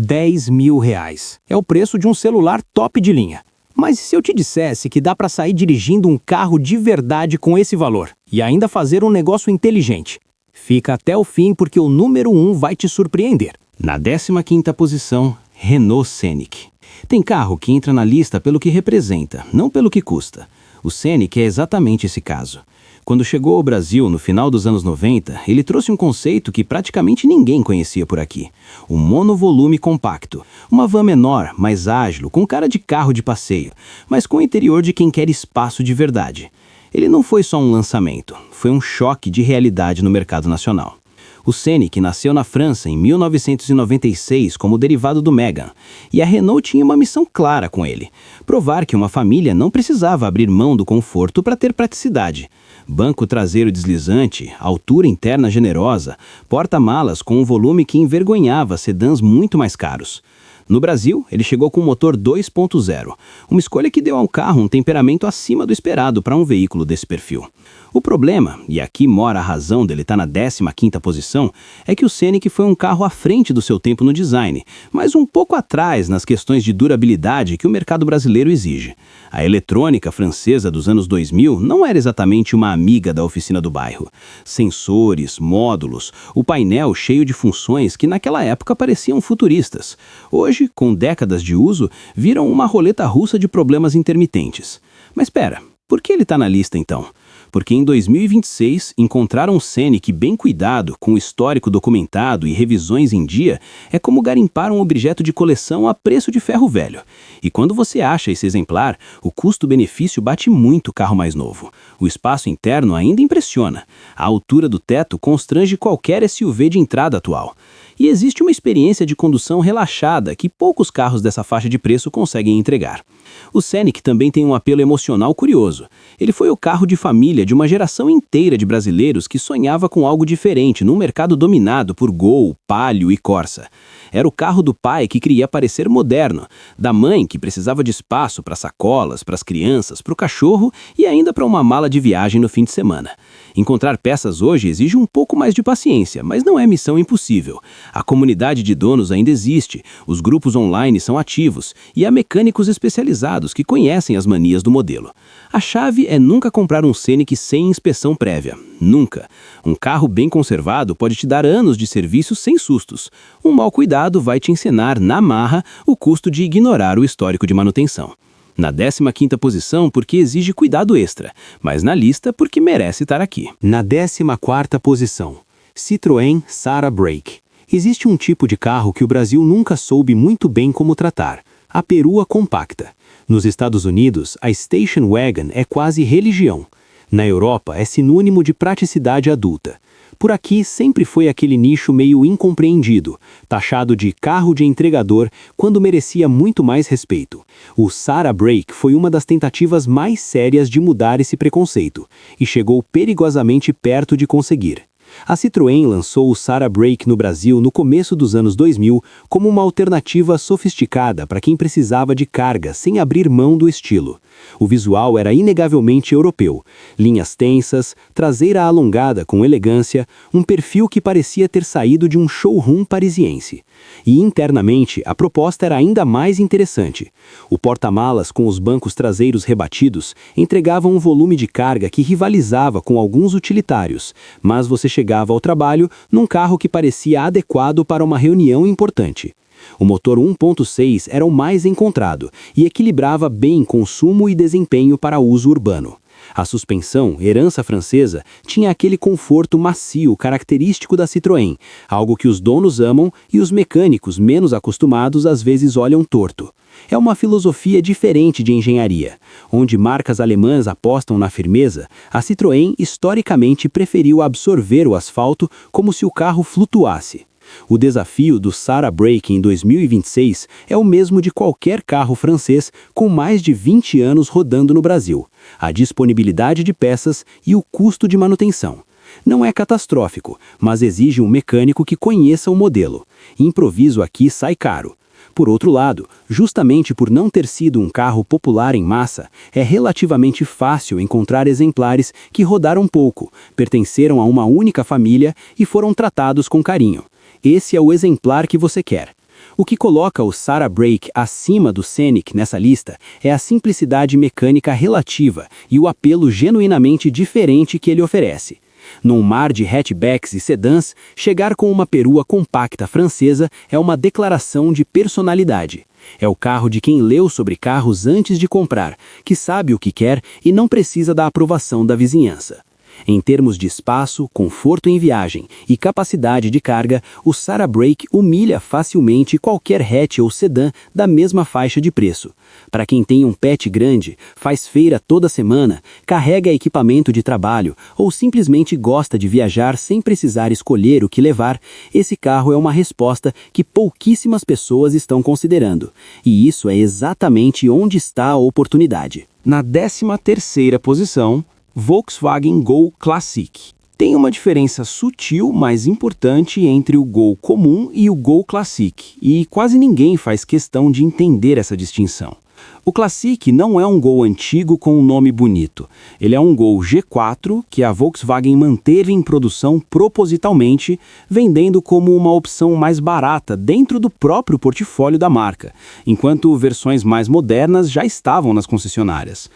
R$ 10.000. É o preço de um celular top de linha. Mas e se eu te dissesse que dá para sair dirigindo um carro de verdade com esse valor e ainda fazer um negócio inteligente? Fica até o fim porque o número 1 vai te surpreender. Na 15ª posição, Renault Scenic. Tem carro que entra na lista pelo que representa, não pelo que custa. O Scenic é exatamente esse caso. Quando chegou ao Brasil no final dos anos 90, ele trouxe um conceito que praticamente ninguém conhecia por aqui. O monovolume compacto. Uma van menor, mais ágil, com cara de carro de passeio, mas com o interior de quem quer espaço de verdade. Ele não foi só um lançamento, foi um choque de realidade no mercado nacional. O Scenic nasceu na França em 1996 como derivado do Megane, e a Renault tinha uma missão clara com ele: provar que uma família não precisava abrir mão do conforto para ter praticidade. Banco traseiro deslizante, altura interna generosa, porta-malas com um volume que envergonhava sedãs muito mais caros. No Brasil, ele chegou com motor 2.0, uma escolha que deu ao carro um temperamento acima do esperado para um veículo desse perfil. O problema, e aqui mora a razão dele estar na 15ª posição, é que o Scenic foi um carro à frente do seu tempo no design, mas um pouco atrás nas questões de durabilidade que o mercado brasileiro exige. A eletrônica francesa dos anos 2000 não era exatamente uma amiga da oficina do bairro. Sensores, módulos, o painel cheio de funções que naquela época pareciam futuristas. Hoje, com décadas de uso, viram uma roleta russa de problemas intermitentes. Mas espera, por que ele está na lista então? Porque em 2026, encontrar um Scenic bem cuidado, com histórico documentado e revisões em dia, é como garimpar um objeto de coleção a preço de ferro velho. E quando você acha esse exemplar, o custo-benefício bate muito o carro mais novo. O espaço interno ainda impressiona. A altura do teto constrange qualquer SUV de entrada atual. E existe uma experiência de condução relaxada que poucos carros dessa faixa de preço conseguem entregar. O Scenic também tem um apelo emocional curioso. Ele foi o carro de família de uma geração inteira de brasileiros que sonhava com algo diferente num mercado dominado por Gol, Palio e Corsa. Era o carro do pai que queria parecer moderno, da mãe que precisava de espaço para sacolas, para as crianças, para o cachorro e ainda para uma mala de viagem no fim de semana. Encontrar peças hoje exige um pouco mais de paciência, mas não é missão impossível. A comunidade de donos ainda existe, os grupos online são ativos e há mecânicos especializados que conhecem as manias do modelo. A chave é nunca comprar um Scenic sem inspeção prévia. Nunca. Um carro bem conservado pode te dar anos de serviço sem sustos. Um mau cuidado vai te ensinar na marra o custo de ignorar o histórico de manutenção. Na 15ª posição porque exige cuidado extra, mas na lista porque merece estar aqui. Na 14ª posição, Citroën Sara Break. Existe um tipo de carro que o Brasil nunca soube muito bem como tratar: a perua compacta. Nos Estados Unidos, a Station Wagon é quase religião. Na Europa, é sinônimo de praticidade adulta. Por aqui sempre foi aquele nicho meio incompreendido, taxado de carro de entregador quando merecia muito mais respeito. O Sara Break foi uma das tentativas mais sérias de mudar esse preconceito, e chegou perigosamente perto de conseguir. A Citroën lançou o Sara Break no Brasil no começo dos anos 2000 como uma alternativa sofisticada para quem precisava de carga sem abrir mão do estilo. O visual era inegavelmente europeu, linhas tensas, traseira alongada com elegância, um perfil que parecia ter saído de um showroom parisiense. E internamente, a proposta era ainda mais interessante. O porta-malas com os bancos traseiros rebatidos entregava um volume de carga que rivalizava com alguns utilitários, mas você chegava ao trabalho num carro que parecia adequado para uma reunião importante. O motor 1.6 era o mais encontrado e equilibrava bem consumo e desempenho para uso urbano. A suspensão, herança francesa, tinha aquele conforto macio característico da Citroën, algo que os donos amam e os mecânicos menos acostumados às vezes olham torto. É uma filosofia diferente de engenharia. Onde marcas alemãs apostam na firmeza, a Citroën historicamente preferiu absorver o asfalto como se o carro flutuasse. O desafio do Sara Break em 2026 é o mesmo de qualquer carro francês com mais de 20 anos rodando no Brasil: a disponibilidade de peças e o custo de manutenção. Não é catastrófico, mas exige um mecânico que conheça o modelo. Improviso aqui sai caro. Por outro lado, justamente por não ter sido um carro popular em massa, é relativamente fácil encontrar exemplares que rodaram pouco, pertenceram a uma única família e foram tratados com carinho. Esse é o exemplar que você quer. O que coloca o Sara Break acima do Scenic nessa lista é a simplicidade mecânica relativa e o apelo genuinamente diferente que ele oferece. Num mar de hatchbacks e sedãs, chegar com uma perua compacta francesa é uma declaração de personalidade. É o carro de quem leu sobre carros antes de comprar, que sabe o que quer e não precisa da aprovação da vizinhança. Em termos de espaço, conforto em viagem e capacidade de carga, o Sara Break humilha facilmente qualquer hatch ou sedã da mesma faixa de preço. Para quem tem um pet grande, faz feira toda semana, carrega equipamento de trabalho ou simplesmente gosta de viajar sem precisar escolher o que levar, esse carro é uma resposta que pouquíssimas pessoas estão considerando. E isso é exatamente onde está a oportunidade. Na 13ª posição, Volkswagen Gol Classic. Tem uma diferença sutil, mas importante entre o Gol comum e o Gol Classic, e quase ninguém faz questão de entender essa distinção. O Classic não é um Gol antigo com um nome bonito. Ele é um Gol G4 que a Volkswagen manteve em produção propositalmente, vendendo como uma opção mais barata dentro do próprio portfólio da marca, enquanto versões mais modernas já estavam nas concessionárias.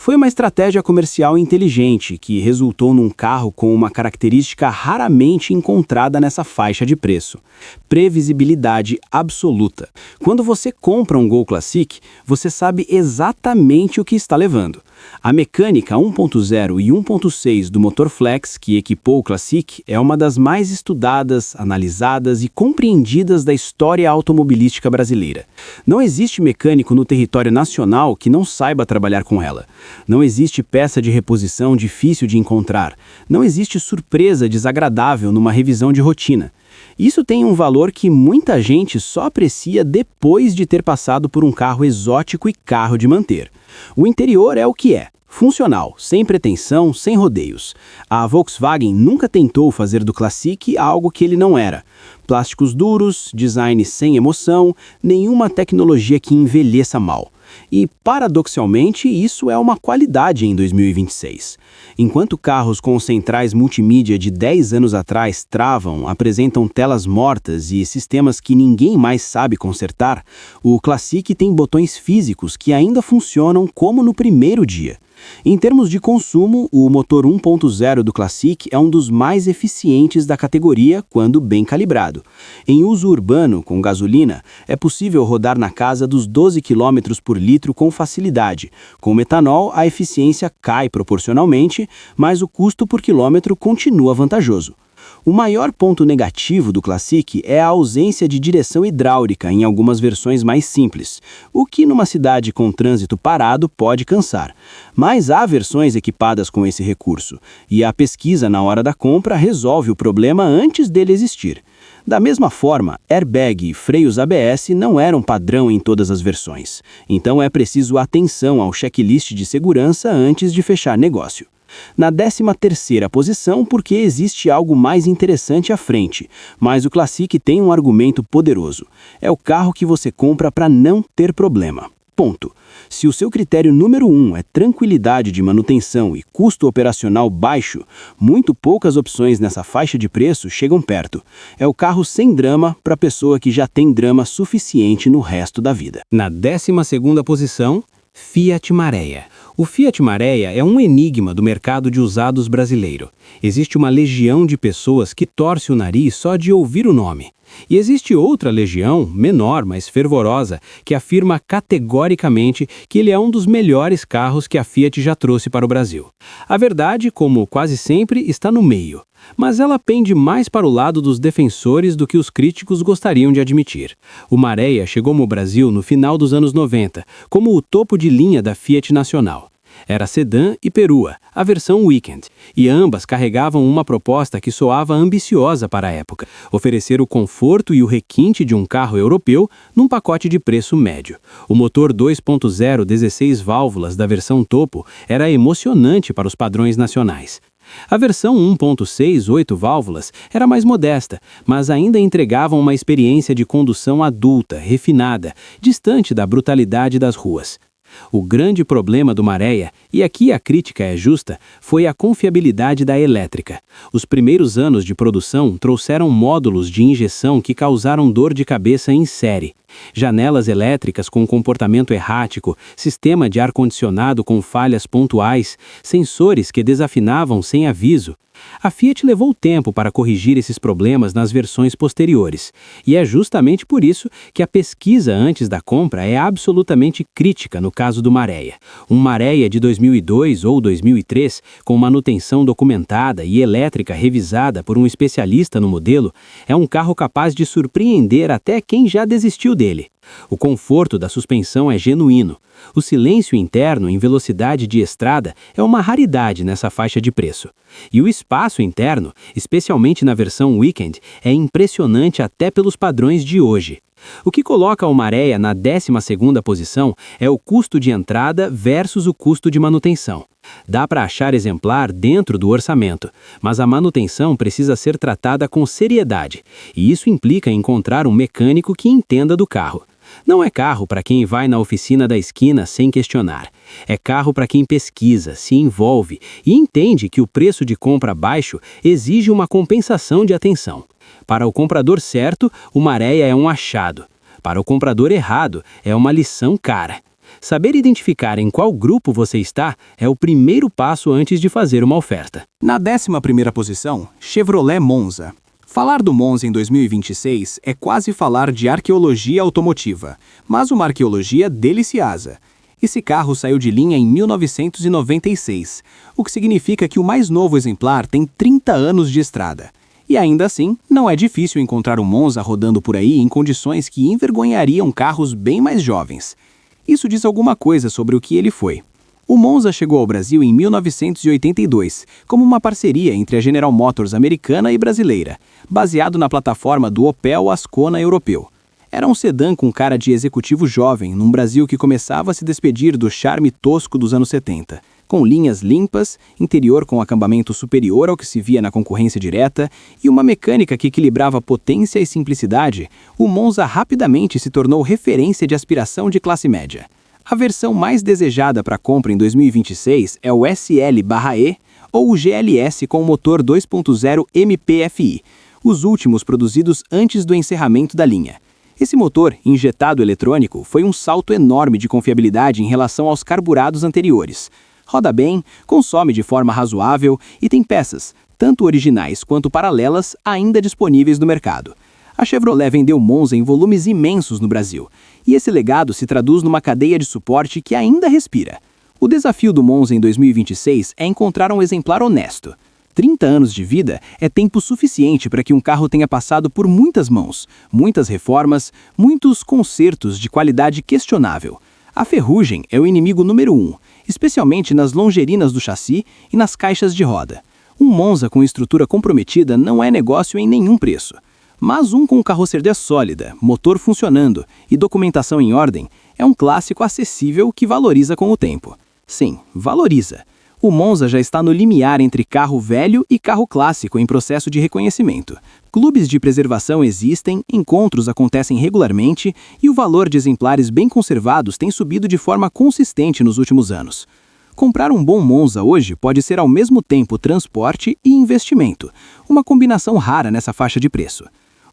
Foi uma estratégia comercial inteligente que resultou num carro com uma característica raramente encontrada nessa faixa de preço: previsibilidade absoluta. Quando você compra um Gol Classic, você sabe exatamente o que está levando. A mecânica 1.0 e 1.6 do motor flex que equipou o Classic é uma das mais estudadas, analisadas e compreendidas da história automobilística brasileira. Não existe mecânico no território nacional que não saiba trabalhar com ela. Não existe peça de reposição difícil de encontrar. Não existe surpresa desagradável numa revisão de rotina. Isso tem um valor que muita gente só aprecia depois de ter passado por um carro exótico e caro de manter. O interior é o que é: funcional, sem pretensão, sem rodeios. A Volkswagen nunca tentou fazer do Classic algo que ele não era. Plásticos duros, design sem emoção, nenhuma tecnologia que envelheça mal. E, paradoxalmente, isso é uma qualidade em 2026. Enquanto carros com centrais multimídia de 10 anos atrás travam, apresentam telas mortas e sistemas que ninguém mais sabe consertar, o Classic tem botões físicos que ainda funcionam como no primeiro dia. Em termos de consumo, o motor 1.0 do Classic é um dos mais eficientes da categoria quando bem calibrado. Em uso urbano, com gasolina, é possível rodar na casa dos 12 km por litro com facilidade. Com metanol, a eficiência cai proporcionalmente, mas o custo por quilômetro continua vantajoso. O maior ponto negativo do Classic é a ausência de direção hidráulica em algumas versões mais simples, o que numa cidade com trânsito parado pode cansar. Mas há versões equipadas com esse recurso, e a pesquisa na hora da compra resolve o problema antes dele existir. Da mesma forma, airbag e freios ABS não eram padrão em todas as versões, então é preciso atenção ao checklist de segurança antes de fechar negócio. Na 13ª posição, porque existe algo mais interessante à frente, mas o Classic tem um argumento poderoso. É o carro que você compra para não ter problema. Ponto. Se o seu critério número 1 é tranquilidade de manutenção e custo operacional baixo, muito poucas opções nessa faixa de preço chegam perto. É o carro sem drama para a pessoa que já tem drama suficiente no resto da vida. Na 12ª posição, Fiat Marea. O Fiat Marea é um enigma do mercado de usados brasileiro. Existe uma legião de pessoas que torce o nariz só de ouvir o nome. E existe outra legião, menor, mas fervorosa, que afirma categoricamente que ele é um dos melhores carros que a Fiat já trouxe para o Brasil. A verdade, como quase sempre, está no meio. Mas ela pende mais para o lado dos defensores do que os críticos gostariam de admitir. O Marea chegou ao Brasil no final dos anos 90, como o topo de linha da Fiat nacional. Era sedã e perua, a versão Weekend, e ambas carregavam uma proposta que soava ambiciosa para a época: oferecer o conforto e o requinte de um carro europeu num pacote de preço médio. O motor 2.0 16 válvulas da versão topo era emocionante para os padrões nacionais. A versão 1.6 8 válvulas era mais modesta, mas ainda entregava uma experiência de condução adulta, refinada, distante da brutalidade das ruas. O grande problema do Maré, e aqui a crítica é justa, foi a confiabilidade da elétrica. Os primeiros anos de produção trouxeram módulos de injeção que causaram dor de cabeça em série. Janelas elétricas com comportamento errático, sistema de ar-condicionado com falhas pontuais, sensores que desafinavam sem aviso. A Fiat levou tempo para corrigir esses problemas nas versões posteriores, e é justamente por isso que a pesquisa antes da compra é absolutamente crítica no caso do Maré. Um Maré de 2002 ou 2003, com manutenção documentada e elétrica revisada por um especialista no modelo, é um carro capaz de surpreender até quem já desistiu dele. O conforto da suspensão é genuíno. O silêncio interno em velocidade de estrada é uma raridade nessa faixa de preço. E o espaço interno, especialmente na versão Weekend, é impressionante até pelos padrões de hoje. O que coloca o Maré na 12ª posição é o custo de entrada versus o custo de manutenção. Dá para achar exemplar dentro do orçamento, mas a manutenção precisa ser tratada com seriedade, e isso implica encontrar um mecânico que entenda do carro. Não é carro para quem vai na oficina da esquina sem questionar. É carro para quem pesquisa, se envolve e entende que o preço de compra baixo exige uma compensação de atenção. Para o comprador certo, o Maré é um achado. Para o comprador errado, é uma lição cara. Saber identificar em qual grupo você está é o primeiro passo antes de fazer uma oferta. Na 11ª posição, Chevrolet Monza. Falar do Monza em 2026 é quase falar de arqueologia automotiva, mas uma arqueologia deliciosa. Esse carro saiu de linha em 1996, o que significa que o mais novo exemplar tem 30 anos de estrada. E ainda assim, não é difícil encontrar um Monza rodando por aí em condições que envergonhariam carros bem mais jovens. Isso diz alguma coisa sobre o que ele foi. O Monza chegou ao Brasil em 1982, como uma parceria entre a General Motors americana e brasileira, baseado na plataforma do Opel Ascona europeu. Era um sedã com cara de executivo jovem, num Brasil que começava a se despedir do charme tosco dos anos 70. Com linhas limpas, interior com acabamento superior ao que se via na concorrência direta e uma mecânica que equilibrava potência e simplicidade, o Monza rapidamente se tornou referência de aspiração de classe média. A versão mais desejada para compra em 2026 é o SL/E ou o GLS com motor 2.0 MPFI, os últimos produzidos antes do encerramento da linha. Esse motor, injetado eletrônico, foi um salto enorme de confiabilidade em relação aos carburados anteriores. Roda bem, consome de forma razoável e tem peças, tanto originais quanto paralelas, ainda disponíveis no mercado. A Chevrolet vendeu Monza em volumes imensos no Brasil, e esse legado se traduz numa cadeia de suporte que ainda respira. O desafio do Monza em 2026 é encontrar um exemplar honesto. 30 anos de vida é tempo suficiente para que um carro tenha passado por muitas mãos, muitas reformas, muitos consertos de qualidade questionável. A ferrugem é o inimigo número 1, especialmente nas longerinas do chassi e nas caixas de roda. Um Monza com estrutura comprometida não é negócio em nenhum preço. Mas um com carroceria sólida, motor funcionando e documentação em ordem é um clássico acessível que valoriza com o tempo. Sim, valoriza. O Monza já está no limiar entre carro velho e carro clássico em processo de reconhecimento. Clubes de preservação existem, encontros acontecem regularmente e o valor de exemplares bem conservados tem subido de forma consistente nos últimos anos. Comprar um bom Monza hoje pode ser ao mesmo tempo transporte e investimento, uma combinação rara nessa faixa de preço.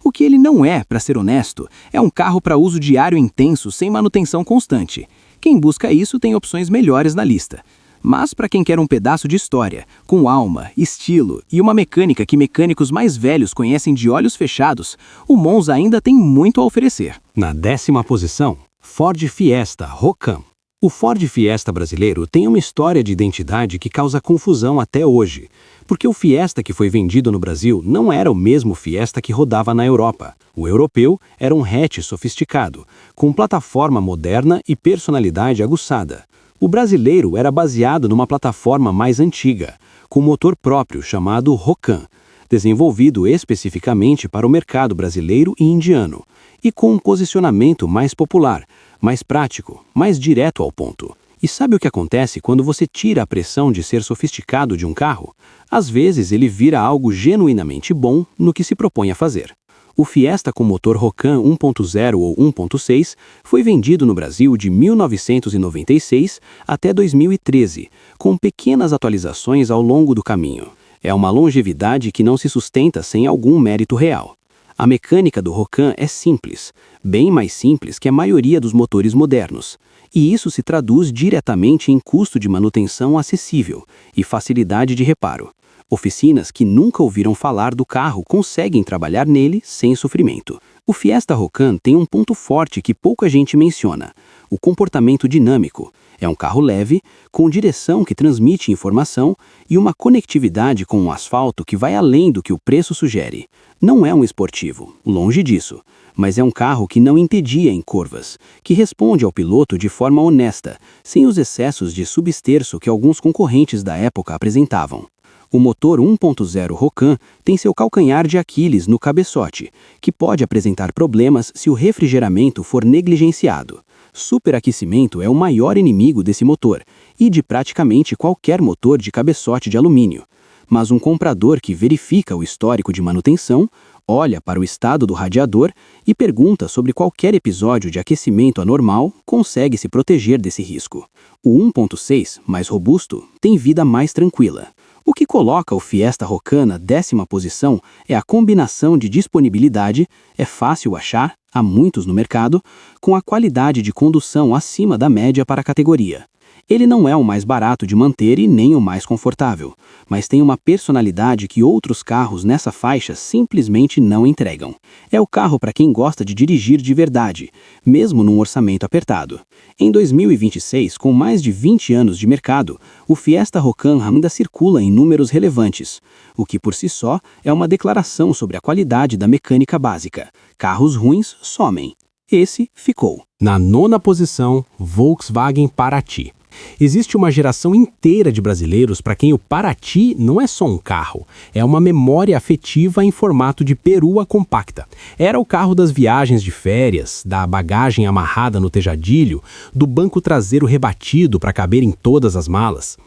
O que ele não é, para ser honesto, é um carro para uso diário intenso sem manutenção constante. Quem busca isso tem opções melhores na lista. Mas para quem quer um pedaço de história, com alma, estilo e uma mecânica que mecânicos mais velhos conhecem de olhos fechados, o Monza ainda tem muito a oferecer. Na 10ª posição, Ford Fiesta Rocan. O Ford Fiesta brasileiro tem uma história de identidade que causa confusão até hoje, porque o Fiesta que foi vendido no Brasil não era o mesmo Fiesta que rodava na Europa. O europeu era um hatch sofisticado, com plataforma moderna e personalidade aguçada. O brasileiro era baseado numa plataforma mais antiga, com motor próprio chamado Rocan, desenvolvido especificamente para o mercado brasileiro e indiano, e com um posicionamento mais popular, mais prático, mais direto ao ponto. E sabe o que acontece quando você tira a pressão de ser sofisticado de um carro? Às vezes ele vira algo genuinamente bom no que se propõe a fazer. O Fiesta com motor Rocan 1.0 ou 1.6 foi vendido no Brasil de 1996 até 2013, com pequenas atualizações ao longo do caminho. É uma longevidade que não se sustenta sem algum mérito real. A mecânica do Rocan é simples, bem mais simples que a maioria dos motores modernos, e isso se traduz diretamente em custo de manutenção acessível e facilidade de reparo. Oficinas que nunca ouviram falar do carro conseguem trabalhar nele sem sofrimento. O Fiesta Rocan tem um ponto forte que pouca gente menciona: o comportamento dinâmico. É um carro leve, com direção que transmite informação e uma conectividade com o asfalto que vai além do que o preço sugere. Não é um esportivo, longe disso, mas é um carro que não entedia em curvas, que responde ao piloto de forma honesta, sem os excessos de substerço que alguns concorrentes da época apresentavam. O motor 1.0 Rocan tem seu calcanhar de Aquiles no cabeçote, que pode apresentar problemas se o refrigeramento for negligenciado. Superaquecimento é o maior inimigo desse motor e de praticamente qualquer motor de cabeçote de alumínio. Mas um comprador que verifica o histórico de manutenção, olha para o estado do radiador e pergunta sobre qualquer episódio de aquecimento anormal, consegue se proteger desse risco. O 1.6, mais robusto, tem vida mais tranquila. O que coloca o Fiesta Rocan na 10ª posição é a combinação de disponibilidade, é fácil achar, há muitos no mercado, com a qualidade de condução acima da média para a categoria. Ele não é o mais barato de manter e nem o mais confortável, mas tem uma personalidade que outros carros nessa faixa simplesmente não entregam. É o carro para quem gosta de dirigir de verdade, mesmo num orçamento apertado. Em 2026, com mais de 20 anos de mercado, o Fiesta Rocan ainda circula em números relevantes, o que por si só é uma declaração sobre a qualidade da mecânica básica. Carros ruins somem. Esse ficou. Na 9ª posição, Volkswagen Paraty. Existe uma geração inteira de brasileiros para quem o Paraty não é só um carro, é uma memória afetiva em formato de perua compacta. Era o carro das viagens de férias, da bagagem amarrada no tejadilho, do banco traseiro rebatido para caber em todas as malas.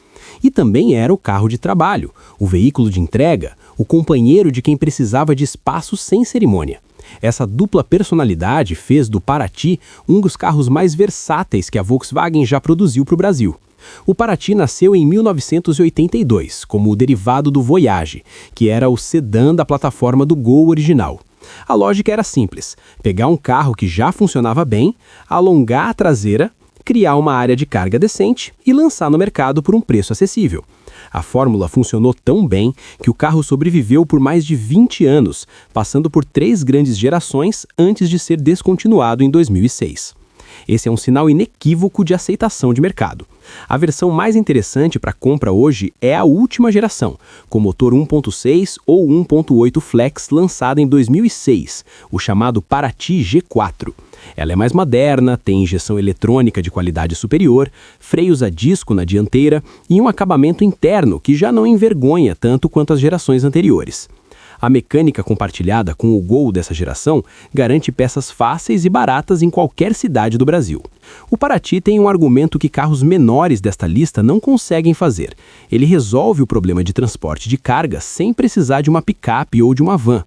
E também era o carro de trabalho, o veículo de entrega, o companheiro de quem precisava de espaço sem cerimônia. Essa dupla personalidade fez do Paraty um dos carros mais versáteis que a Volkswagen já produziu para o Brasil. O Paraty nasceu em 1982, como o derivado do Voyage, que era o sedã da plataforma do Gol original. A lógica era simples: pegar um carro que já funcionava bem, alongar a traseira, criar uma área de carga decente e lançar no mercado por um preço acessível. A fórmula funcionou tão bem que o carro sobreviveu por mais de 20 anos, passando por 3 grandes gerações antes de ser descontinuado em 2006. Esse é um sinal inequívoco de aceitação de mercado. A versão mais interessante para compra hoje é a última geração, com motor 1.6 ou 1.8 Flex lançada em 2006, o chamado Paraty G4. Ela é mais moderna, tem injeção eletrônica de qualidade superior, freios a disco na dianteira e um acabamento interno que já não envergonha tanto quanto as gerações anteriores. A mecânica compartilhada com o Gol dessa geração garante peças fáceis e baratas em qualquer cidade do Brasil. O Paraty tem um argumento que carros menores desta lista não conseguem fazer. Ele resolve o problema de transporte de carga sem precisar de uma picape ou de uma van.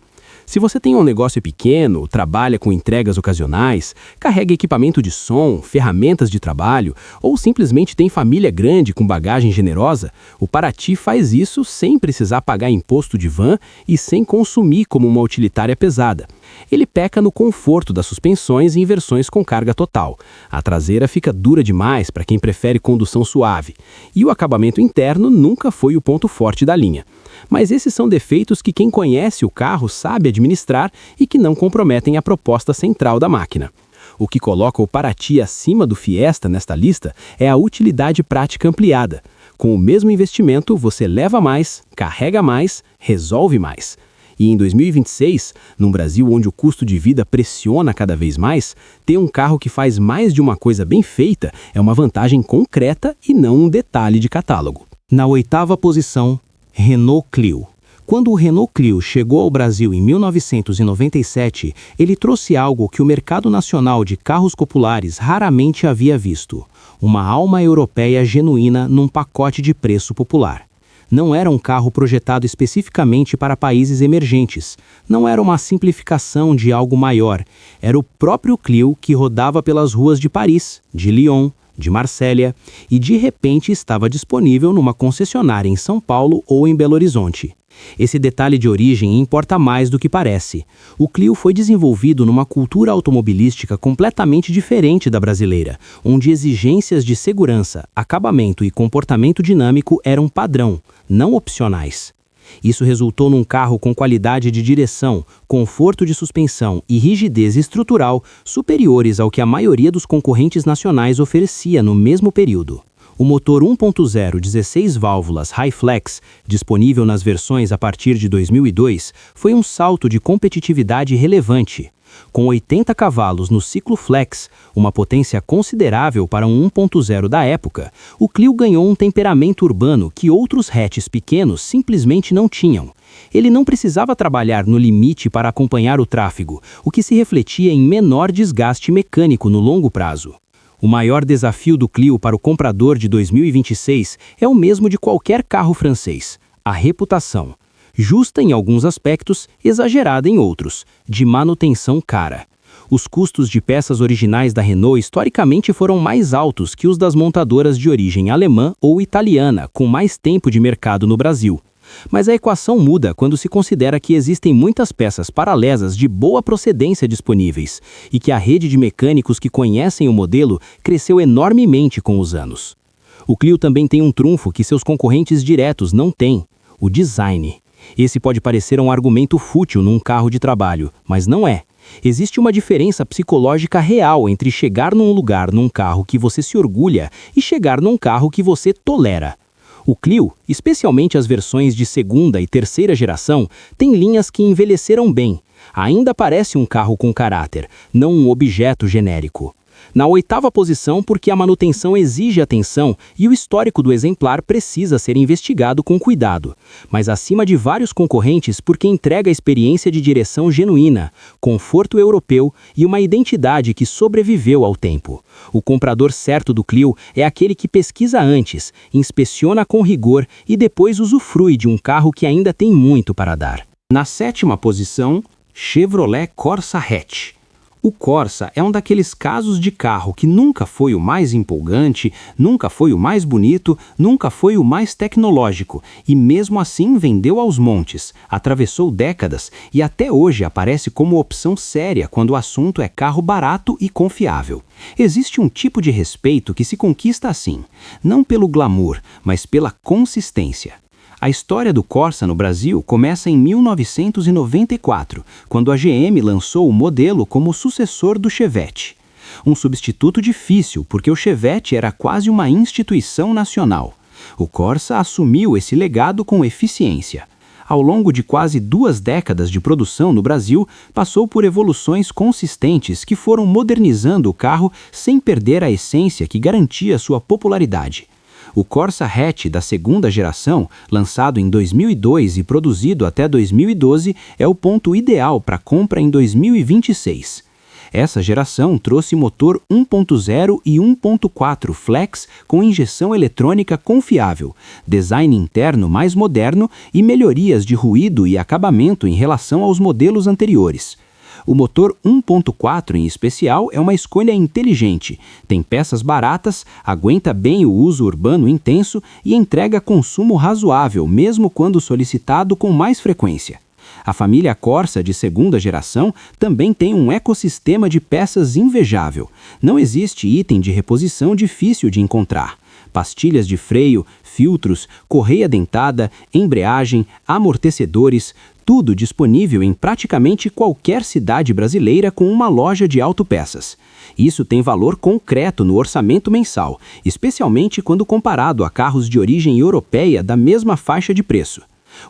Se você tem um negócio pequeno, trabalha com entregas ocasionais, carrega equipamento de som, ferramentas de trabalho, ou simplesmente tem família grande com bagagem generosa, o Paraty faz isso sem precisar pagar imposto de van e sem consumir como uma utilitária pesada. Ele peca no conforto das suspensões em versões com carga total. A traseira fica dura demais para quem prefere condução suave. E o acabamento interno nunca foi o ponto forte da linha. Mas esses são defeitos que quem conhece o carro sabe administrar e que não comprometem a proposta central da máquina. O que coloca o Paraty acima do Fiesta nesta lista é a utilidade prática ampliada. Com o mesmo investimento, você leva mais, carrega mais, resolve mais. E em 2026, num Brasil onde o custo de vida pressiona cada vez mais, ter um carro que faz mais de uma coisa bem feita é uma vantagem concreta e não um detalhe de catálogo. Na 8ª posição, Renault Clio. Quando o Renault Clio chegou ao Brasil em 1997, ele trouxe algo que o mercado nacional de carros populares raramente havia visto: uma alma europeia genuína num pacote de preço popular. Não era um carro projetado especificamente para países emergentes. Não era uma simplificação de algo maior. Era o próprio Clio que rodava pelas ruas de Paris, de Lyon, de Marsella e de repente estava disponível numa concessionária em São Paulo ou em Belo Horizonte. Esse detalhe de origem importa mais do que parece. O Clio foi desenvolvido numa cultura automobilística completamente diferente da brasileira, onde exigências de segurança, acabamento e comportamento dinâmico eram padrão, não opcionais. Isso resultou num carro com qualidade de direção, conforto de suspensão e rigidez estrutural superiores ao que a maioria dos concorrentes nacionais oferecia no mesmo período. O motor 1.0 16 válvulas Hi-Flex, disponível nas versões a partir de 2002, foi um salto de competitividade relevante. Com 80 cavalos no ciclo flex, uma potência considerável para um 1.0 da época, o Clio ganhou um temperamento urbano que outros hatches pequenos simplesmente não tinham. Ele não precisava trabalhar no limite para acompanhar o tráfego, o que se refletia em menor desgaste mecânico no longo prazo. O maior desafio do Clio para o comprador de 2026 é o mesmo de qualquer carro francês: a reputação. Justa em alguns aspectos, exagerada em outros, de manutenção cara. Os custos de peças originais da Renault historicamente foram mais altos que os das montadoras de origem alemã ou italiana, com mais tempo de mercado no Brasil. Mas a equação muda quando se considera que existem muitas peças paralelas de boa procedência disponíveis e que a rede de mecânicos que conhecem o modelo cresceu enormemente com os anos. O Clio também tem um trunfo que seus concorrentes diretos não têm: o design. Esse pode parecer um argumento fútil num carro de trabalho, mas não é. Existe uma diferença psicológica real entre chegar num lugar num carro que você se orgulha e chegar num carro que você tolera. O Clio, especialmente as versões de segunda e terceira geração, tem linhas que envelheceram bem. Ainda parece um carro com caráter, não um objeto genérico. Na 8ª posição, porque a manutenção exige atenção e o histórico do exemplar precisa ser investigado com cuidado. Mas acima de vários concorrentes, porque entrega a experiência de direção genuína, conforto europeu e uma identidade que sobreviveu ao tempo. O comprador certo do Clio é aquele que pesquisa antes, inspeciona com rigor e depois usufrui de um carro que ainda tem muito para dar. Na 7ª posição, Chevrolet Corsa Hatch. O Corsa é um daqueles casos de carro que nunca foi o mais empolgante, nunca foi o mais bonito, nunca foi o mais tecnológico e mesmo assim vendeu aos montes, atravessou décadas e até hoje aparece como opção séria quando o assunto é carro barato e confiável. Existe um tipo de respeito que se conquista assim, não pelo glamour, mas pela consistência. A história do Corsa no Brasil começa em 1994, quando a GM lançou o modelo como sucessor do Chevette. Um substituto difícil, porque o Chevette era quase uma instituição nacional. O Corsa assumiu esse legado com eficiência. Ao longo de quase 2 décadas de produção no Brasil, passou por evoluções consistentes que foram modernizando o carro sem perder a essência que garantia sua popularidade. O Corsa Hatch da segunda geração, lançado em 2002 e produzido até 2012, é o ponto ideal para compra em 2026. Essa geração trouxe motor 1.0 e 1.4 flex com injeção eletrônica confiável, design interno mais moderno e melhorias de ruído e acabamento em relação aos modelos anteriores. O motor 1.4 em especial é uma escolha inteligente, tem peças baratas, aguenta bem o uso urbano intenso e entrega consumo razoável, mesmo quando solicitado com mais frequência. A família Corsa de segunda geração também tem um ecossistema de peças invejável. Não existe item de reposição difícil de encontrar. Pastilhas de freio, filtros, correia dentada, embreagem, amortecedores, tudo disponível em praticamente qualquer cidade brasileira com uma loja de autopeças. Isso tem valor concreto no orçamento mensal, especialmente quando comparado a carros de origem europeia da mesma faixa de preço.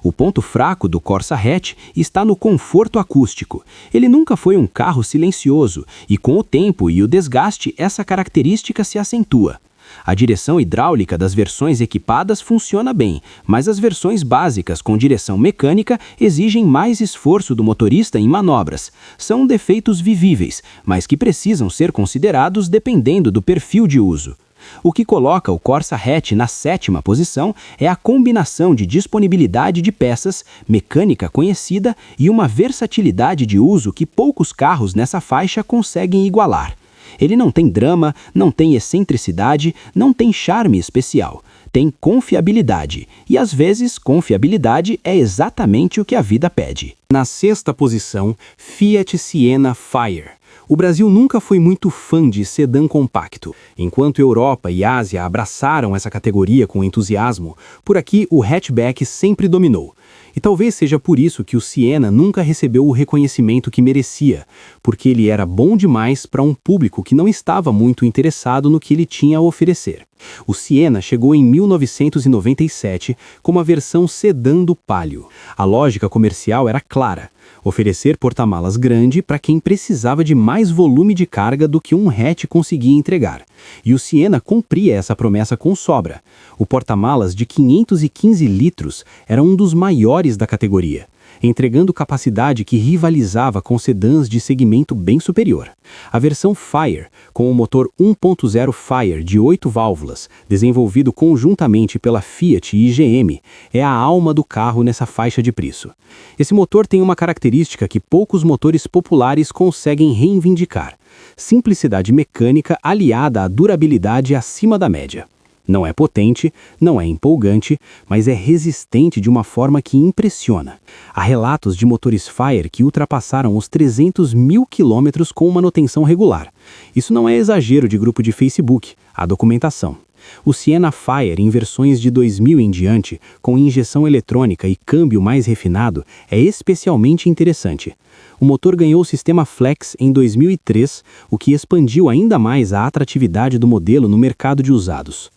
O ponto fraco do Corsa Hatch está no conforto acústico. Ele nunca foi um carro silencioso e com o tempo e o desgaste essa característica se acentua. A direção hidráulica das versões equipadas funciona bem, mas as versões básicas com direção mecânica exigem mais esforço do motorista em manobras. São defeitos vivíveis, mas que precisam ser considerados dependendo do perfil de uso. O que coloca o Corsa Hatch na 7ª posição é a combinação de disponibilidade de peças, mecânica conhecida e uma versatilidade de uso que poucos carros nessa faixa conseguem igualar. Ele não tem drama, não tem excentricidade, não tem charme especial. Tem confiabilidade, e às vezes confiabilidade é exatamente o que a vida pede. Na 6ª posição, Fiat Siena Fire. O Brasil nunca foi muito fã de sedã compacto. Enquanto Europa e Ásia abraçaram essa categoria com entusiasmo, por aqui o hatchback sempre dominou. E talvez seja por isso que o Siena nunca recebeu o reconhecimento que merecia, porque ele era bom demais para um público que não estava muito interessado no que ele tinha a oferecer. O Siena chegou em 1997 como a versão sedã do Palio. A lógica comercial era clara: oferecer porta-malas grande para quem precisava de mais volume de carga do que um hatch conseguia entregar. E o Siena cumpria essa promessa com sobra. O porta-malas de 515 litros era um dos maiores da categoria, entregando capacidade que rivalizava com sedãs de segmento bem superior. A versão Fire, com o motor 1.0 Fire de 8 válvulas, desenvolvido conjuntamente pela Fiat e GM, é a alma do carro nessa faixa de preço. Esse motor tem uma característica que poucos motores populares conseguem reivindicar: simplicidade mecânica aliada à durabilidade acima da média. Não é potente, não é empolgante, mas é resistente de uma forma que impressiona. Há relatos de motores Fire que ultrapassaram os 300 mil quilômetros com manutenção regular. Isso não é exagero de grupo de Facebook, há documentação. O Siena Fire, em versões de 2000 em diante, com injeção eletrônica e câmbio mais refinado, é especialmente interessante. O motor ganhou o sistema Flex em 2003, o que expandiu ainda mais a atratividade do modelo no mercado de usados.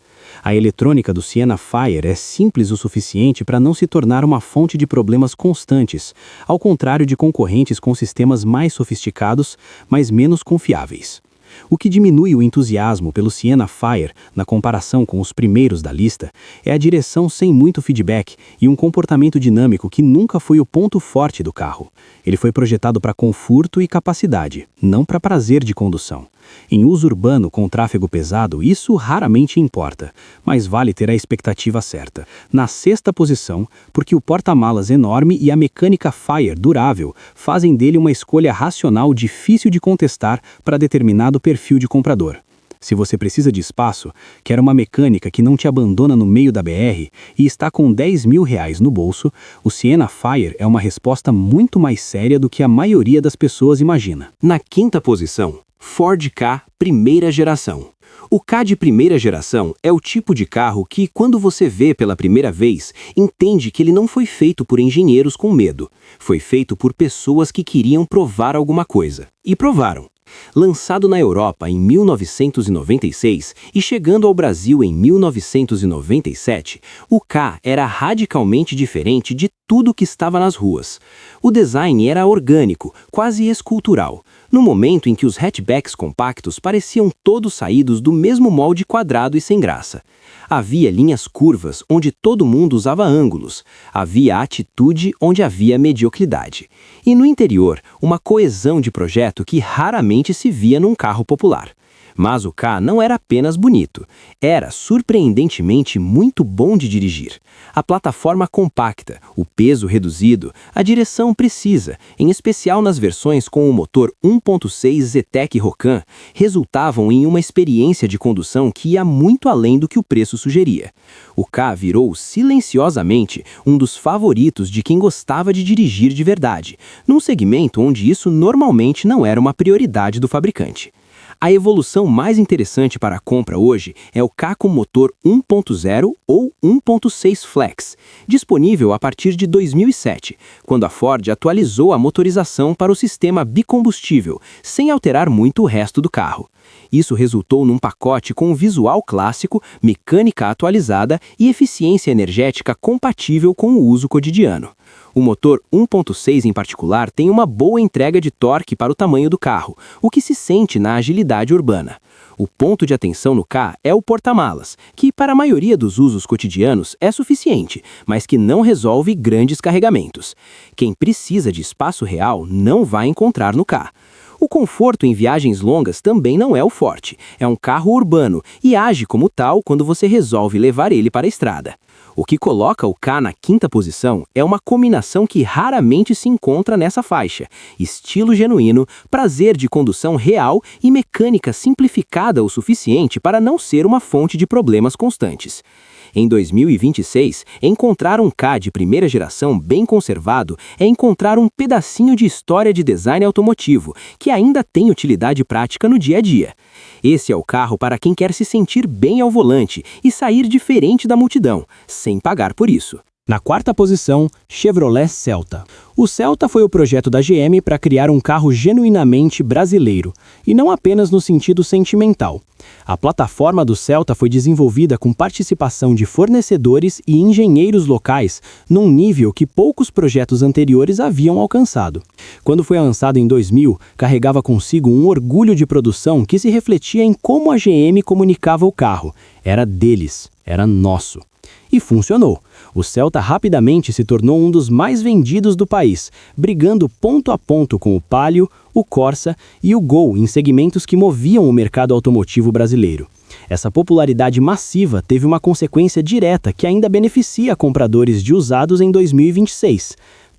A eletrônica do Siena Fire é simples o suficiente para não se tornar uma fonte de problemas constantes, ao contrário de concorrentes com sistemas mais sofisticados, mas menos confiáveis. O que diminui o entusiasmo pelo Siena Fire, na comparação com os primeiros da lista, é a direção sem muito feedback e um comportamento dinâmico que nunca foi o ponto forte do carro. Ele foi projetado para conforto e capacidade, não para prazer de condução. Em uso urbano com tráfego pesado, isso raramente importa, mas vale ter a expectativa certa. Na 6ª posição, porque o porta-malas enorme e a mecânica Fire durável fazem dele uma escolha racional difícil de contestar para determinado perfil de comprador. Se você precisa de espaço, quer uma mecânica que não te abandona no meio da BR e está com R$10 mil no bolso, o Siena Fire é uma resposta muito mais séria do que a maioria das pessoas imagina. Na 5ª posição, Ford Ka primeira geração. O Ka de primeira geração é o tipo de carro que, quando você vê pela primeira vez, entende que ele não foi feito por engenheiros com medo. Foi feito por pessoas que queriam provar alguma coisa. E provaram. Lançado na Europa em 1996 e chegando ao Brasil em 1997, o Ka era radicalmente diferente de tudo que estava nas ruas. O design era orgânico, quase escultural, no momento em que os hatchbacks compactos pareciam todos saídos do mesmo molde quadrado e sem graça. Havia linhas curvas onde todo mundo usava ângulos, havia atitude onde havia mediocridade. E no interior, uma coesão de projeto que raramente se via num carro popular. Mas o Ka não era apenas bonito, era surpreendentemente muito bom de dirigir. A plataforma compacta, o peso reduzido, a direção precisa, em especial nas versões com o motor 1.6 Zetec Rocan, resultavam em uma experiência de condução que ia muito além do que o preço sugeria. O Ka virou silenciosamente um dos favoritos de quem gostava de dirigir de verdade, num segmento onde isso normalmente não era uma prioridade do fabricante. A evolução mais interessante para a compra hoje é o Ka com motor 1.0 ou 1.6 Flex, disponível a partir de 2007, quando a Ford atualizou a motorização para o sistema bicombustível, sem alterar muito o resto do carro. Isso resultou num pacote com um visual clássico, mecânica atualizada e eficiência energética compatível com o uso cotidiano. O motor 1.6 em particular tem uma boa entrega de torque para o tamanho do carro, o que se sente na agilidade urbana. O ponto de atenção no Ka é o porta-malas, que para a maioria dos usos cotidianos é suficiente, mas que não resolve grandes carregamentos. Quem precisa de espaço real não vai encontrar no Ka. O conforto em viagens longas também não é o forte. É um carro urbano e age como tal quando você resolve levar ele para a estrada. O que coloca o Ka na quinta posição é uma combinação que raramente se encontra nessa faixa: estilo genuíno, prazer de condução real e mecânica simplificada o suficiente para não ser uma fonte de problemas constantes. Em 2026, encontrar um Ka de primeira geração bem conservado é encontrar um pedacinho de história de design automotivo, que ainda tem utilidade prática no dia a dia. Esse é o carro para quem quer se sentir bem ao volante e sair diferente da multidão, sem pagar por isso. Na quarta posição, Chevrolet Celta. O Celta foi o projeto da GM para criar um carro genuinamente brasileiro, e não apenas no sentido sentimental. A plataforma do Celta foi desenvolvida com participação de fornecedores e engenheiros locais num nível que poucos projetos anteriores haviam alcançado. Quando foi lançado em 2000, carregava consigo um orgulho de produção que se refletia em como a GM comunicava o carro. Era deles, era nosso. E funcionou. O Celta rapidamente se tornou um dos mais vendidos do país, brigando ponto a ponto com o Palio, o Corsa e o Gol em segmentos que moviam o mercado automotivo brasileiro. Essa popularidade massiva teve uma consequência direta que ainda beneficia compradores de usados em 2026.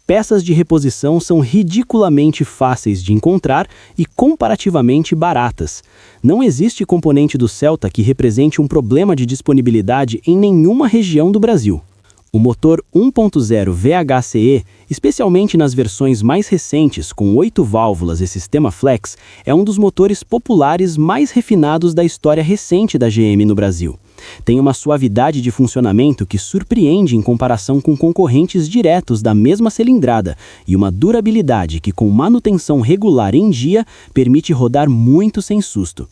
Peças de reposição são ridiculamente fáceis de encontrar e comparativamente baratas. Não existe componente do Celta que represente um problema de disponibilidade em nenhuma região do Brasil. O motor 1.0 VHCE, especialmente nas versões mais recentes com 8 válvulas e sistema flex, é um dos motores populares mais refinados da história recente da GM no Brasil. Tem uma suavidade de funcionamento que surpreende em comparação com concorrentes diretos da mesma cilindrada e uma durabilidade que, com manutenção regular em dia, permite rodar muito sem susto.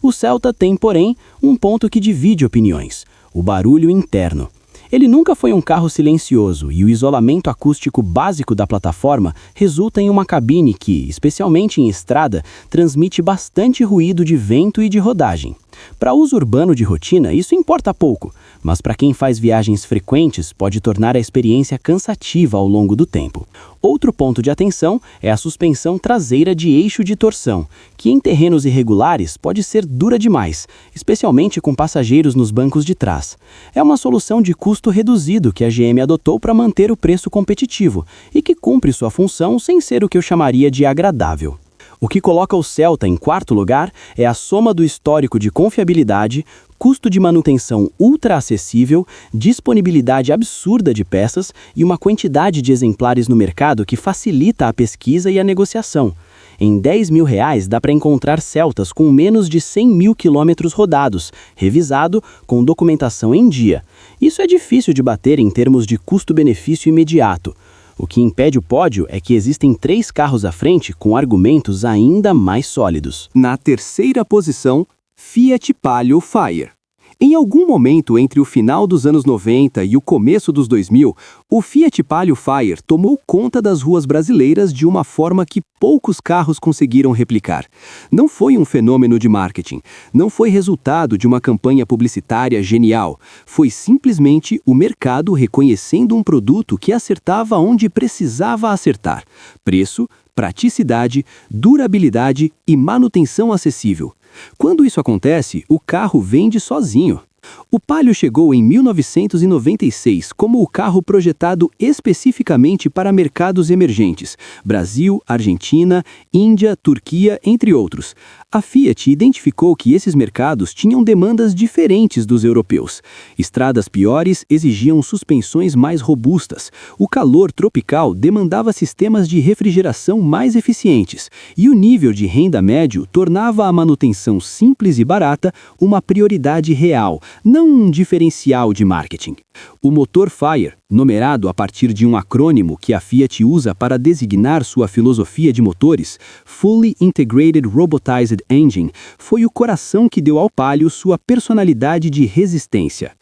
O Celta tem, porém, um ponto que divide opiniões: o barulho interno. Ele nunca foi um carro silencioso e o isolamento acústico básico da plataforma resulta em uma cabine que, especialmente em estrada, transmite bastante ruído de vento e de rodagem. Para uso urbano de rotina, isso importa pouco, mas para quem faz viagens frequentes, pode tornar a experiência cansativa ao longo do tempo. Outro ponto de atenção é a suspensão traseira de eixo de torção, que em terrenos irregulares pode ser dura demais, especialmente com passageiros nos bancos de trás. É uma solução de custo reduzido que a GM adotou para manter o preço competitivo e que cumpre sua função sem ser o que eu chamaria de agradável. O que coloca o Celta em quarto lugar é a soma do histórico de confiabilidade, custo de manutenção ultra acessível, disponibilidade absurda de peças e uma quantidade de exemplares no mercado que facilita a pesquisa e a negociação. Em R$10 mil dá para encontrar Celtas com menos de 100 mil quilômetros rodados, revisado, com documentação em dia. Isso é difícil de bater em termos de custo-benefício imediato. O que impede o pódio é que existem 3 carros à frente com argumentos ainda mais sólidos. Na terceira posição, Fiat Palio Fire. Em algum momento entre o final dos anos 90 e o começo dos 2000, o Fiat Palio Fire tomou conta das ruas brasileiras de uma forma que poucos carros conseguiram replicar. Não foi um fenômeno de marketing, não foi resultado de uma campanha publicitária genial, foi simplesmente o mercado reconhecendo um produto que acertava onde precisava acertar: preço, praticidade, durabilidade e manutenção acessível. Quando isso acontece, o carro vende sozinho. O Palio chegou em 1996 como o carro projetado especificamente para mercados emergentes: Brasil, Argentina, Índia, Turquia, entre outros. A Fiat identificou que esses mercados tinham demandas diferentes dos europeus. Estradas piores exigiam suspensões mais robustas. O calor tropical demandava sistemas de refrigeração mais eficientes. E o nível de renda médio tornava a manutenção simples e barata uma prioridade real, não um diferencial de marketing. O motor Fire, numerado a partir de um acrônimo que a Fiat usa para designar sua filosofia de motores, Fully Integrated Robotized Engine, foi o coração que deu ao Palio sua personalidade de resistência.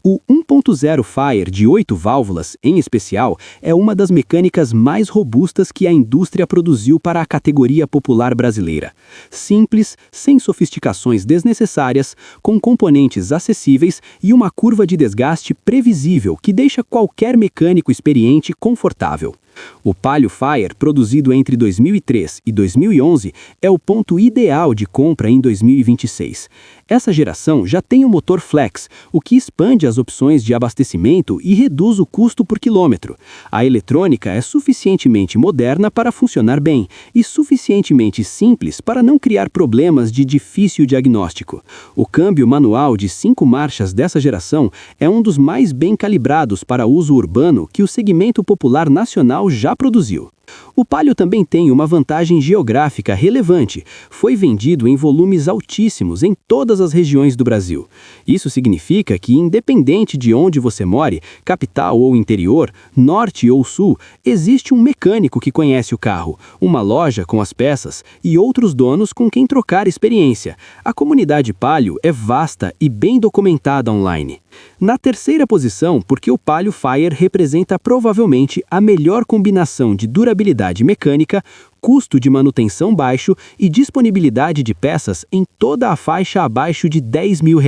O 1.0 Fire de 8 válvulas, em especial, é uma das mecânicas mais robustas que a indústria produziu para a categoria popular brasileira. Simples, sem sofisticações desnecessárias, com componentes acessíveis e uma curva de desgaste previsível que deixa qualquer mecânico experiente confortável. O Palio Fire, produzido entre 2003 e 2011, é o ponto ideal de compra em 2026. Essa geração já tem o motor flex, o que expande as opções de abastecimento e reduz o custo por quilômetro. A eletrônica é suficientemente moderna para funcionar bem e suficientemente simples para não criar problemas de difícil diagnóstico. O câmbio manual de 5 marchas dessa geração é um dos mais bem calibrados para uso urbano que o segmento popular nacional já produziu. O Palio também tem uma vantagem geográfica relevante. Foi vendido em volumes altíssimos em todas as regiões do Brasil. Isso significa que, independente de onde você more, capital ou interior, norte ou sul, existe um mecânico que conhece o carro, uma loja com as peças e outros donos com quem trocar experiência. A comunidade Palio é vasta e bem documentada online. Na terceira posição, porque o Palio Fire representa provavelmente a melhor combinação de durabilidade mecânica, custo de manutenção baixo e disponibilidade de peças em toda a faixa abaixo de R$10 mil.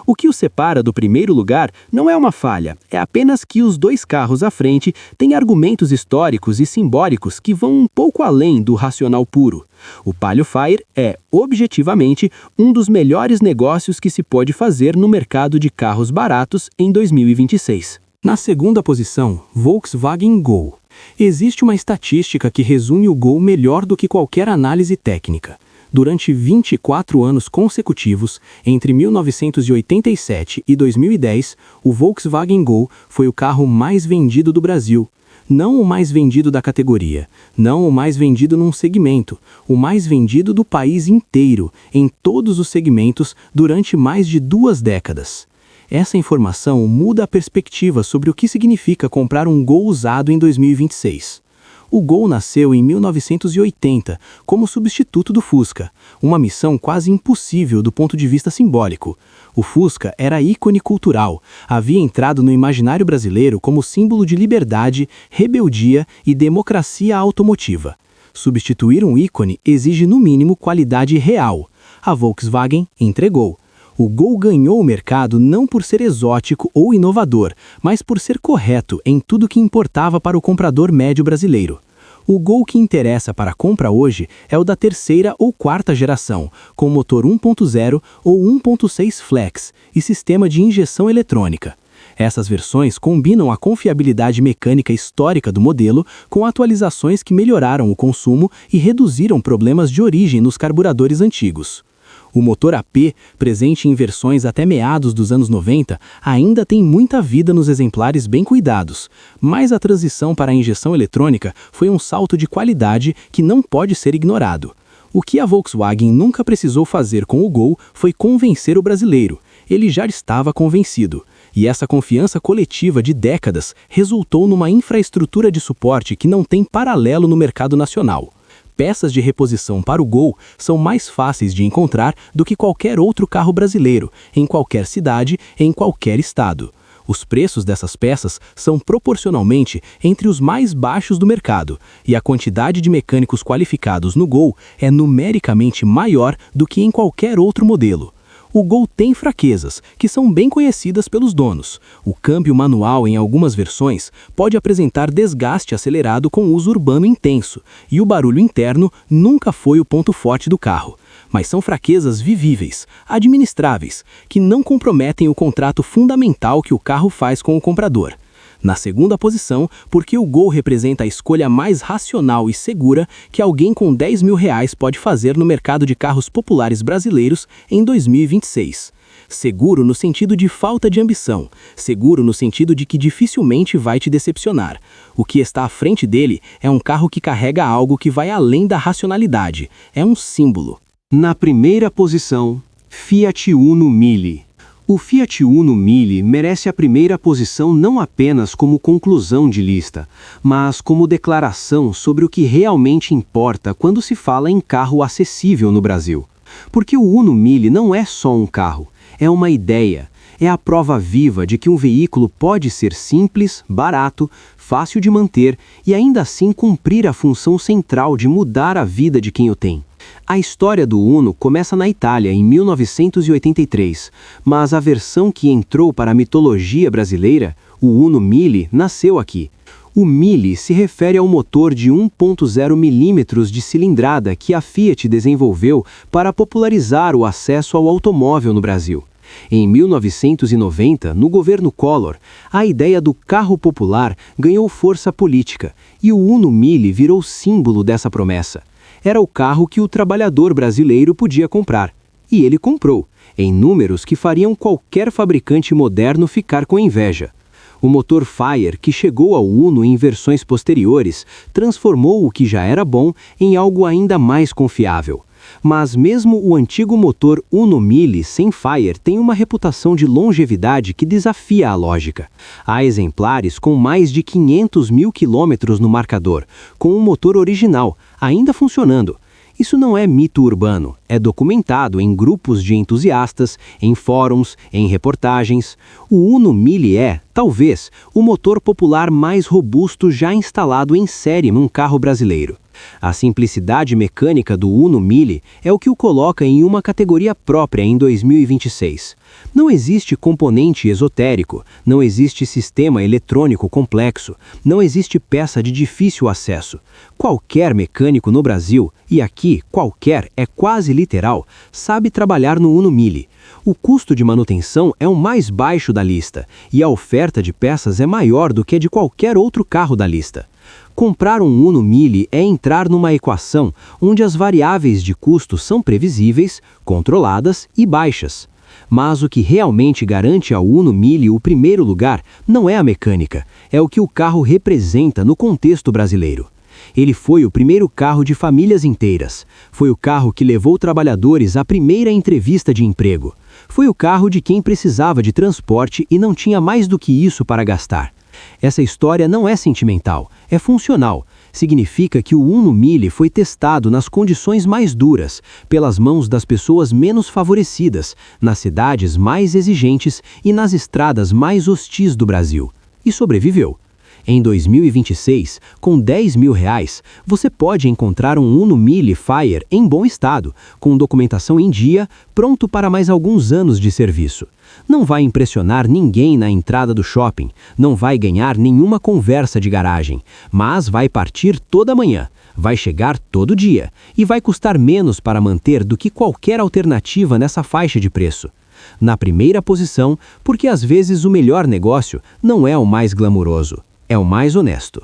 O que o separa do primeiro lugar não é uma falha, é apenas que os dois carros à frente têm argumentos históricos e simbólicos que vão um pouco além do racional puro. O Palio Fire é, objetivamente, um dos melhores negócios que se pode fazer no mercado de carros baratos em 2026. Na segunda posição, Volkswagen Gol. Existe uma estatística que resume o Gol melhor do que qualquer análise técnica. Durante 24 anos consecutivos, entre 1987 e 2010, o Volkswagen Gol foi o carro mais vendido do Brasil. Não o mais vendido da categoria, não o mais vendido num segmento, o mais vendido do país inteiro, em todos os segmentos, durante mais de 2 décadas. Essa informação muda a perspectiva sobre o que significa comprar um Gol usado em 2026. O Gol nasceu em 1980 como substituto do Fusca, uma missão quase impossível do ponto de vista simbólico. O Fusca era ícone cultural, havia entrado no imaginário brasileiro como símbolo de liberdade, rebeldia e democracia automotiva. Substituir um ícone exige no mínimo qualidade real. A Volkswagen entregou. O Gol ganhou o mercado não por ser exótico ou inovador, mas por ser correto em tudo que importava para o comprador médio brasileiro. O Gol que interessa para a compra hoje é o da terceira ou quarta geração, com motor 1.0 ou 1.6 flex e sistema de injeção eletrônica. Essas versões combinam a confiabilidade mecânica histórica do modelo com atualizações que melhoraram o consumo e reduziram problemas de origem nos carburadores antigos. O motor AP, presente em versões até meados dos anos 90, ainda tem muita vida nos exemplares bem cuidados, mas a transição para a injeção eletrônica foi um salto de qualidade que não pode ser ignorado. O que a Volkswagen nunca precisou fazer com o Gol foi convencer o brasileiro. Ele já estava convencido. E essa confiança coletiva de décadas resultou numa infraestrutura de suporte que não tem paralelo no mercado nacional. Peças de reposição para o Gol são mais fáceis de encontrar do que qualquer outro carro brasileiro, em qualquer cidade, em qualquer estado. Os preços dessas peças são proporcionalmente entre os mais baixos do mercado, e a quantidade de mecânicos qualificados no Gol é numericamente maior do que em qualquer outro modelo. O Gol tem fraquezas, que são bem conhecidas pelos donos. O câmbio manual em algumas versões pode apresentar desgaste acelerado com uso urbano intenso, e o barulho interno nunca foi o ponto forte do carro. Mas são fraquezas vivíveis, administráveis, que não comprometem o contrato fundamental que o carro faz com o comprador. Na segunda posição, porque o Gol representa a escolha mais racional e segura que alguém com R$10 mil pode fazer no mercado de carros populares brasileiros em 2026. Seguro no sentido de falta de ambição, seguro no sentido de que dificilmente vai te decepcionar. O que está à frente dele é um carro que carrega algo que vai além da racionalidade, é um símbolo. Na primeira posição, Fiat Uno Mille. O Fiat Uno Mille merece a primeira posição não apenas como conclusão de lista, mas como declaração sobre o que realmente importa quando se fala em carro acessível no Brasil. Porque o Uno Mille não é só um carro, é uma ideia, é a prova viva de que um veículo pode ser simples, barato, fácil de manter e ainda assim cumprir a função central de mudar a vida de quem o tem. A história do Uno começa na Itália, em 1983, mas a versão que entrou para a mitologia brasileira, o Uno Mille, nasceu aqui. O Mille se refere ao motor de 1.0 milímetros de cilindrada que a Fiat desenvolveu para popularizar o acesso ao automóvel no Brasil. Em 1990, no governo Collor, a ideia do carro popular ganhou força política e o Uno Mille virou símbolo dessa promessa. Era o carro que o trabalhador brasileiro podia comprar. E ele comprou, em números que fariam qualquer fabricante moderno ficar com inveja. O motor Fire, que chegou ao Uno em versões posteriores, transformou o que já era bom em algo ainda mais confiável. Mas mesmo o antigo motor Uno Mille sem Fire tem uma reputação de longevidade que desafia a lógica. Há exemplares com mais de 500 mil quilômetros no marcador, com um motor original, ainda funcionando. Isso não é mito urbano, é documentado em grupos de entusiastas, em fóruns, em reportagens. O Uno Mille é, talvez, o motor popular mais robusto já instalado em série num carro brasileiro. A simplicidade mecânica do Uno Mille é o que o coloca em uma categoria própria em 2026. Não existe componente esotérico, não existe sistema eletrônico complexo, não existe peça de difícil acesso. Qualquer mecânico no Brasil, e aqui qualquer é quase literal, sabe trabalhar no Uno Mille. O custo de manutenção é o mais baixo da lista e a oferta de peças é maior do que a de qualquer outro carro da lista. Comprar um Uno Mille é entrar numa equação onde as variáveis de custo são previsíveis, controladas e baixas. Mas o que realmente garante ao Uno Mille o primeiro lugar não é a mecânica, é o que o carro representa no contexto brasileiro. Ele foi o primeiro carro de famílias inteiras. Foi o carro que levou trabalhadores à primeira entrevista de emprego. Foi o carro de quem precisava de transporte e não tinha mais do que isso para gastar. Essa história não é sentimental, é funcional. Significa que o Uno Mille foi testado nas condições mais duras, pelas mãos das pessoas menos favorecidas, nas cidades mais exigentes e nas estradas mais hostis do Brasil. E sobreviveu. Em 2026, com R$10 mil, você pode encontrar um Uno Mille Fire em bom estado, com documentação em dia, pronto para mais alguns anos de serviço. Não vai impressionar ninguém na entrada do shopping, não vai ganhar nenhuma conversa de garagem, mas vai partir toda manhã, vai chegar todo dia e vai custar menos para manter do que qualquer alternativa nessa faixa de preço. Na primeira posição, porque às vezes o melhor negócio não é o mais glamuroso, é o mais honesto.